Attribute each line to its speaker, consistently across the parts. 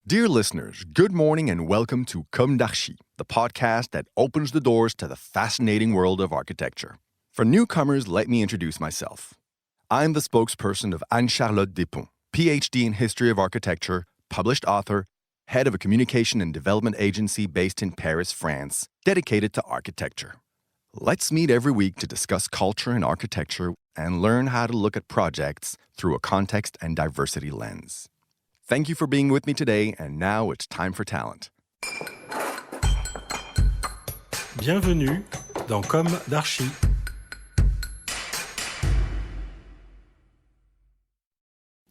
Speaker 1: Dear listeners, good morning and welcome to Comme d'Archi, the podcast that opens the doors to the fascinating world of architecture. For newcomers, let me introduce myself. I'm the spokesperson of Anne-Charlotte Depondt, PhD in History of Architecture, published author, head of a communication and development agency based in Paris, France, dedicated to architecture. Let's meet every week to discuss culture and architecture and learn how to look at projects through a context and diversity lens. Thank you for being with me today, and now it's time for talent.
Speaker 2: Bienvenue dans Comme d'Archi.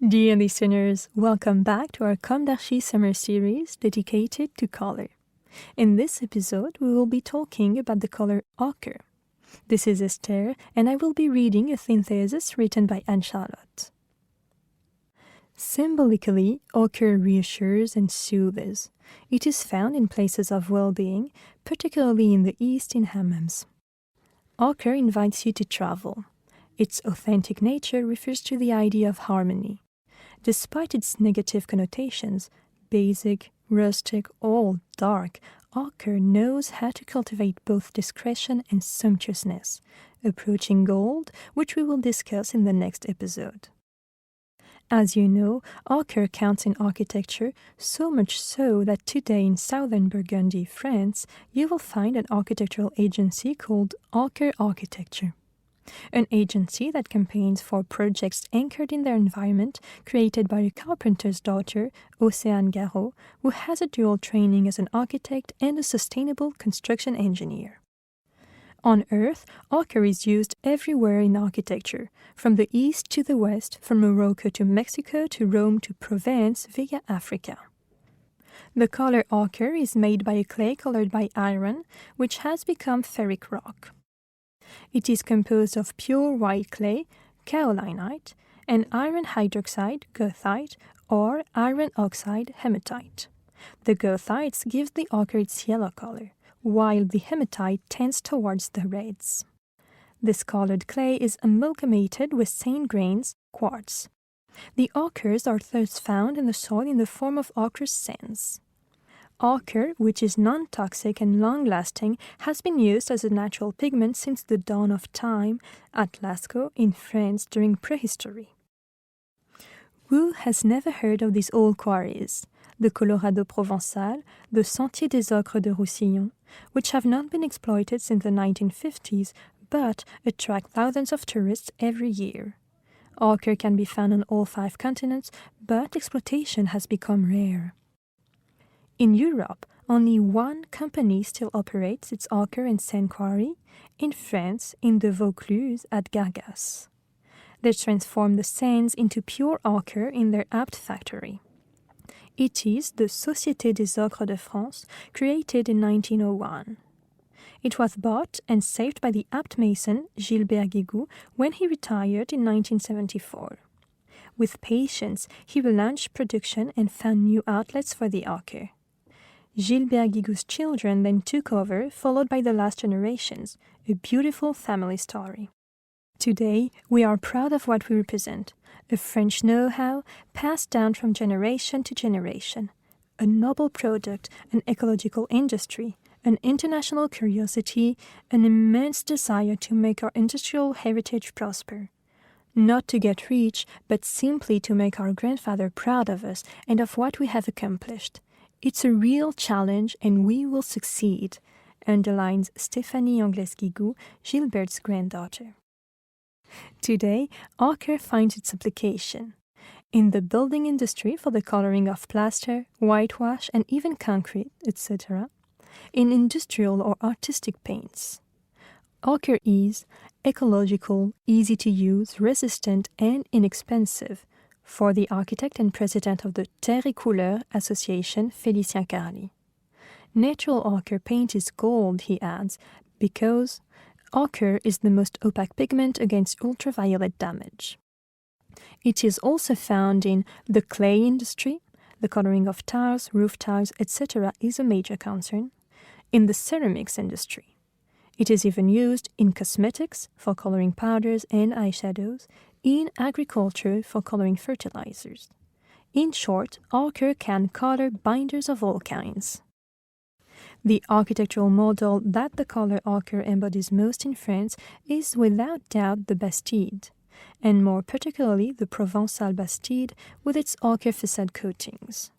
Speaker 3: Dear listeners, welcome back to our Comme d'Archi summer series dedicated to color. In this episode, we will be talking about the color ochre. This is Esther, and I will be reading a synthesis written by Anne-Charlotte. Symbolically, ochre reassures and soothes. It is found in places of well-being, particularly in the East in hammams. Ochre invites you to travel. Its authentic nature refers to the idea of harmony. Despite its negative connotations, basic, rustic, or dark, ochre knows how to cultivate both discretion and sumptuousness, approaching gold, which we will discuss in the next episode. As you know, ochre counts in architecture, so much so that today in southern Burgundy, France, you will find an architectural agency called Ochre Architecture. An agency that campaigns for projects anchored in their environment, created by a carpenter's daughter, Océane Garot, who has a dual training as an architect and a sustainable construction engineer. On Earth, ochre is used everywhere in architecture, from the east to the west, from Morocco to Mexico to Rome to Provence via Africa. The color ochre is made by a clay colored by iron, which has become ferric rock. It is composed of pure white clay, kaolinite, and iron hydroxide, goethite, or iron oxide, hematite. The goethites give the ochre its yellow color, while the hematite tends towards the reds. This colored clay is amalgamated with sand grains, quartz. The ochres are thus found in the soil in the form of ochreous sands. Ochre, which is non-toxic and long-lasting, has been used as a natural pigment since the dawn of time at Lascaux in France during prehistory. Who has never heard of these old quarries? The Colorado Provençal, the Sentier des Ocres de Roussillon, which have not been exploited since the 1950s, but attract thousands of tourists every year. Ochre can be found on all 5 continents, but exploitation has become rare. In Europe, only one company still operates its ochre and sand quarry, in France, in the Vaucluse at Gargas. They transform the sands into pure ochre in their Apt factory. It is the Société des Ocres de France, created in 1901. It was bought and saved by the Apt mason Gilbert Guigou when he retired in 1974. With patience, he relaunched production and found new outlets for the ochre. Gilbert Guigou's children then took over, followed by the last generations, a beautiful family story. Today, we are proud of what we represent, a French know-how passed down from generation to generation, a noble product, an ecological industry, an international curiosity, an immense desire to make our industrial heritage prosper. Not to get rich, but simply to make our grandfather proud of us and of what we have accomplished. It's a real challenge and we will succeed, underlines Stéphanie Anglaise-Guigou, Gilbert's granddaughter. Today, ochre finds its application in the building industry for the coloring of plaster, whitewash, and even concrete, etc., in industrial or artistic paints. Ochre is ecological, easy to use, resistant, and inexpensive, for the architect and president of the Terre et Couleurs Association, Félicien Carly. Natural ochre paint is gold, he adds, because ochre is the most opaque pigment against ultraviolet damage. It is also found in the clay industry. The coloring of tiles, roof tiles, etc. is a major concern. In the ceramics industry. It is even used in cosmetics for coloring powders and eyeshadows, in agriculture for coloring fertilizers. In short, ochre can color binders of all kinds. The architectural model that the color ochre embodies most in France is without doubt the Bastide, and more particularly the Provençal Bastide with its ochre facade coatings.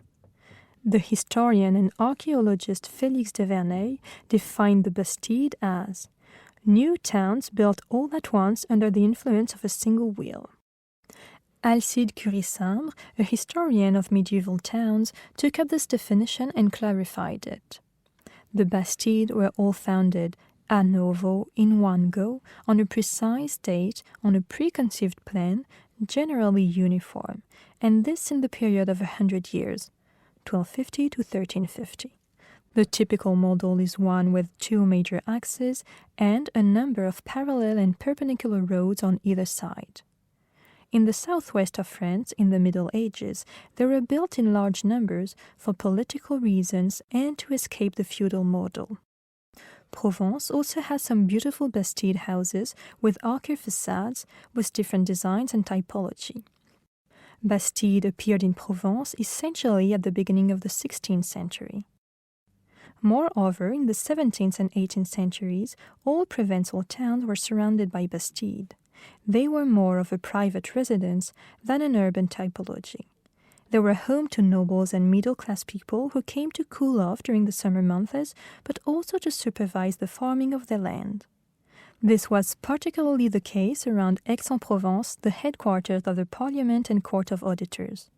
Speaker 3: The historian and archaeologist Félix de Verneuil defined the Bastide as new towns built all at once under the influence of a single wheel. Alcide Curie-Sambre, a historian of medieval towns, took up this definition and clarified it. The Bastides were all founded à novo, in one go, on a precise date, on a preconceived plan, generally uniform, and this in the period of 100 years, 1250 to 1350. The typical model is one with two major axes and a number of parallel and perpendicular roads on either side. In the southwest of France, in the Middle Ages, they were built in large numbers for political reasons and to escape the feudal model. Provence also has some beautiful Bastide houses with ochre facades with different designs and typology. Bastide appeared in Provence essentially at the beginning of the 16th century. Moreover, in the 17th and 18th centuries, all Provençal towns were surrounded by Bastide. They were more of a private residence than an urban typology. They were home to nobles and middle-class people who came to cool off during the summer months, but also to supervise the farming of their land. This was particularly the case around Aix-en-Provence, the headquarters of the Parliament and Court of Auditors.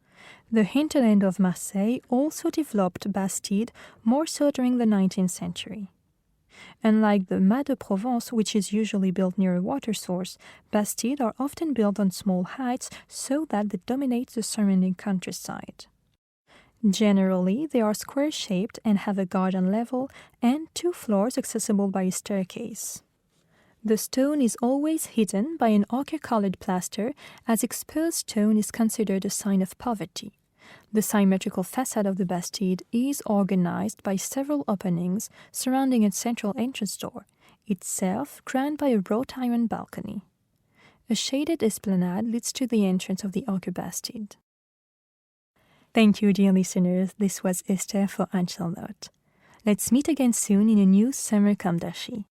Speaker 3: The hinterland of Marseille also developed Bastide more so during the 19th century. Unlike the Mas de Provence, which is usually built near a water source, Bastides are often built on small heights so that they dominate the surrounding countryside. Generally, they are square-shaped and have a garden level and 2 floors accessible by a staircase. The stone is always hidden by an ochre-colored plaster, as exposed stone is considered a sign of poverty. The symmetrical facade of the Bastide is organized by several openings surrounding its central entrance door, itself crowned by a wrought iron balcony. A shaded esplanade leads to the entrance of the ochre Bastide. Thank you, dear listeners. This was Esther for Anne-Charlotte. Let's meet again soon in a new Summer Comme d'Archi.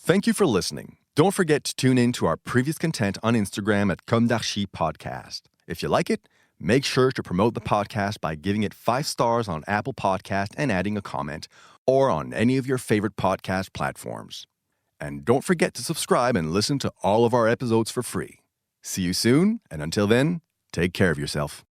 Speaker 1: Thank you for listening. Don't forget to tune in to our previous content on Instagram at Comme d'Archi Podcast. If you like it, make sure to promote the podcast by giving it 5 stars on Apple Podcast and adding a comment, or on any of your favorite podcast platforms. And don't forget to subscribe and listen to all of our episodes for free. See you soon, and until then, take care of yourself.